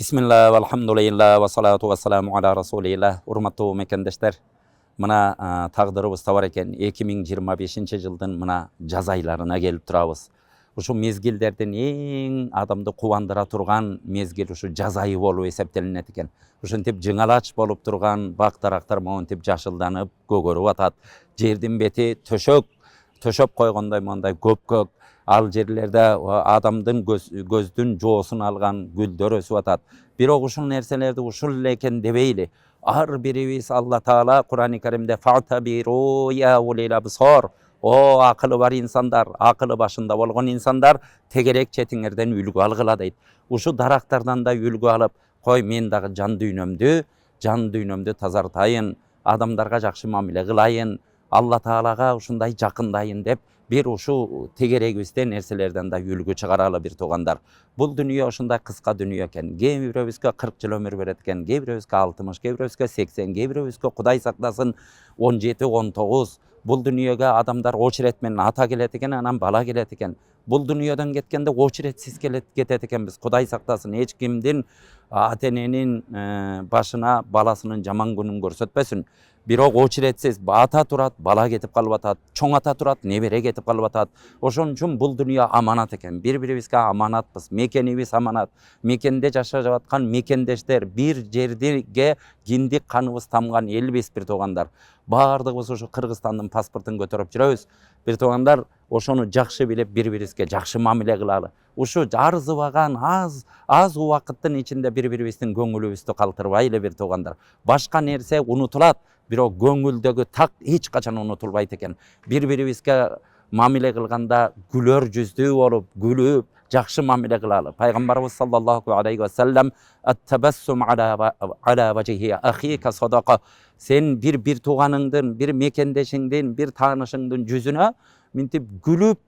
Bismillah, valhamdulillah, va salatu va salamu ala rasulillah. Urmatуу mekендештер, мына тагдырыбыз бар экен. 2025 жылдын мына жаз айларына келип турабыз. Ушу мезгилдердин эң адамды кубандыра турган мезгил ушу жаз айы болуп эсептелинет экен. Ушинтип жыңалач болуп турган бак дарактар монтип жашылданып, көгөрүп атат. Жердин бети төшөп койгондой мондай көпкөк, ал жерлерде адамдын көздүн жоосун алган гүлдөр өсүп атат. Бирок ушул нерселерди ушул эле экен дебейли. Ар бирибиз Алла Таала Кур'ан-ы Каримде фатабиру я улил абсар. О акылы бар инсандар, акылы башында болгон инсандар, тегерек четиңерден үлгү алгыла дейт. Ушу дарактардан да үлгү алып, кой мен дагы жан дүйнөмдү тазартайын, адамдарга жакшы мамиле кылайын, Алла Таалага ушундай жакындайын деп бир ушу тегерегибизден нерселерден да үлгү чыгаралы бир туугандар. Бул дүйнө ушундай кыска дүйнө экен. Кээ бирөөбүзгө 40 жыл өмүр берет экен, кээ бирөөбүзгө 60, кээ бирөөбүзгө 80, кээ бирөөбүзгө Кудай сактасын 17-19. Бул дүйнөгө адамдар очерет менен ата келет экен, анан бала келет экен. Бул дүйнөдөн кеткенде очеретсиз кетет экенбиз. Кудай сактасын, эч кимдин ата эненин башына баласынын жаман күнүн көрсөтпөсүн. Бирок очеретсиз ата турат, бала кетип калып атат, чоң ата турат, небере кетип калып атат. Ошон үчүн бул дүйнө аманат экен. Бири-бирибизге аманатпыз. Мекенибиз аманат. Мекенде жашап аткан мекендештер, бир жерге киндик каныбыз тамган элбиз бир туугандар. Бардыгыбыз ушу Кыргызстандын паспортун көтөрүп жүрөбүз. Бир туугандар, ошону жакшы билип бири-бирибизге жакшы мамиле кылалы. Ушу арзыбаган аз убакыттын ичинде бири-бирибиздин көңүлүбүздү калтырбайлы бир туугандар. Башка нерсе унутулат, бирок көңүлдөгү так эч качан унутулбайт экен. Бири-бирибизге мамиле кылганда күлөр жүздүү болуп, күлүп, жакшы мамиле кылалы. Пайгамбарыбыз саллаллаху алейхи ва саллям ат-табассум ала важхи ахика садака. Сен бир тууганыңдын, бир мекендешиңдин, бир таанышыңдын жүзүнө минтип күлүп,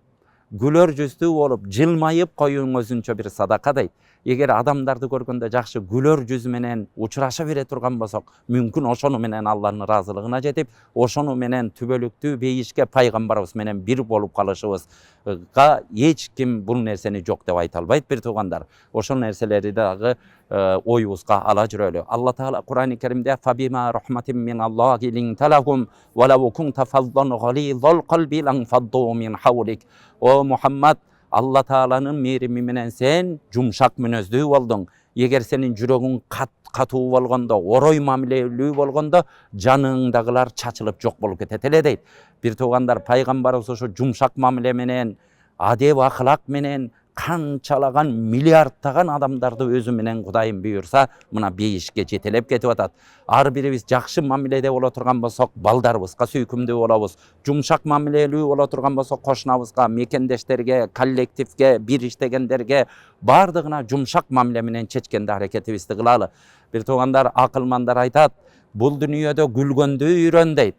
күлөр жүздүү болуп, жылмайып коюң өзүнчө бир садака дейт. Эгер адамдарды көргөндө жакшы күлөр жүз менен учураша бере турган болсок, мүмкүн ошону менен Алланын ыраазылыгына жетип, ошону менен түбөлүктүү бейишке пайгамбарыбыз менен бир болуп калышыбызга эч ким бул нерсени жок деп айта албайт бир туугандар. Ошол нерселерди дагы оюбузга ала жүрөлү. Алла Таала Кур'ан-ы Каримде фабима рахматин мин Аллахи линталахум ва лау кунта фаддан гализал калби ланфадду мин хавлик. О Мухаммад, Алла Тааланын мээрими менен сен жумшак мүнөздүү болдуң. Эгер сенин жүрөгүң катуу болгондо, орой мамилелүү болгондо, жаныңдагылар чачылып жок болуп кетет эле дейт. Бир туугандар, пайгамбарыбыз ушу жумшак мамиле менен, адеп ахлак менен канчалаган миллиардтаган адамдарды өзү менен Кудайым буйрса, мына бейишке жетелеп кетип атат. Ар бирибиз жакшы мамиледе боло турган болсок, балдарыбызга сүйкүмдүү болобуз. Жумшак мамилелүү боло турган болсок, кошунабызга, мекендештерге, коллективге, бир иштегендерге бардыгына жумшак мамиле менен чечкенде аракетибизди кылалы. Бир туугандар, акылмандар айтат, бул дүйнөдө күлгөндү үйрөн дейт.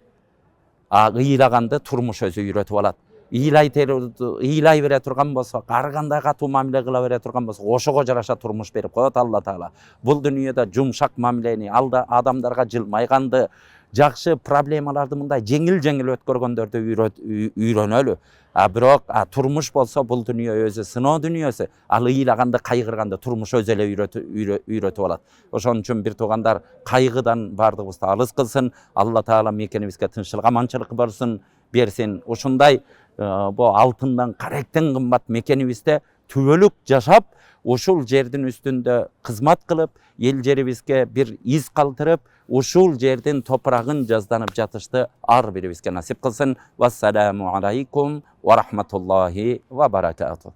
Ыйлаганды турмуш өзү үйрөтүп алат. Ыйлай бере турган болсок, ар кандай катуу мамиле кыла бере турган болсок, ошого жараша турмуш берип коет Алла Таала. Бул дүйнөдө жумшак мамилени, адамдарга жылмайганды, жакшы проблемаларды мындай жеңил өткөргөндөрдү үйрөнөлү. Бирок турмуш болсо бул дүйнө өзү сыноо дүйнөсү. Ал ыйлаганды, кайгырганды турмуш өзү эле үйрөтүп алат. Ошон үчүн бир туугандар, кайгыдан бардыгыбызды алыс кылсын. Алла Таала мекенибизге тынччылык, аманчылык болсун, берсин. Ушундай бу алтындан каректен кымбат мекенибизде түбөлүк жашап, ушул жердин үстүндө кызмат кылып, эл жерибизге бир из калтырып, ушул жердин топурагын жазданып жатышты ар бирибизге насип кылсын. Вассаламу алейкум ва рахматуллахи ва баракатух.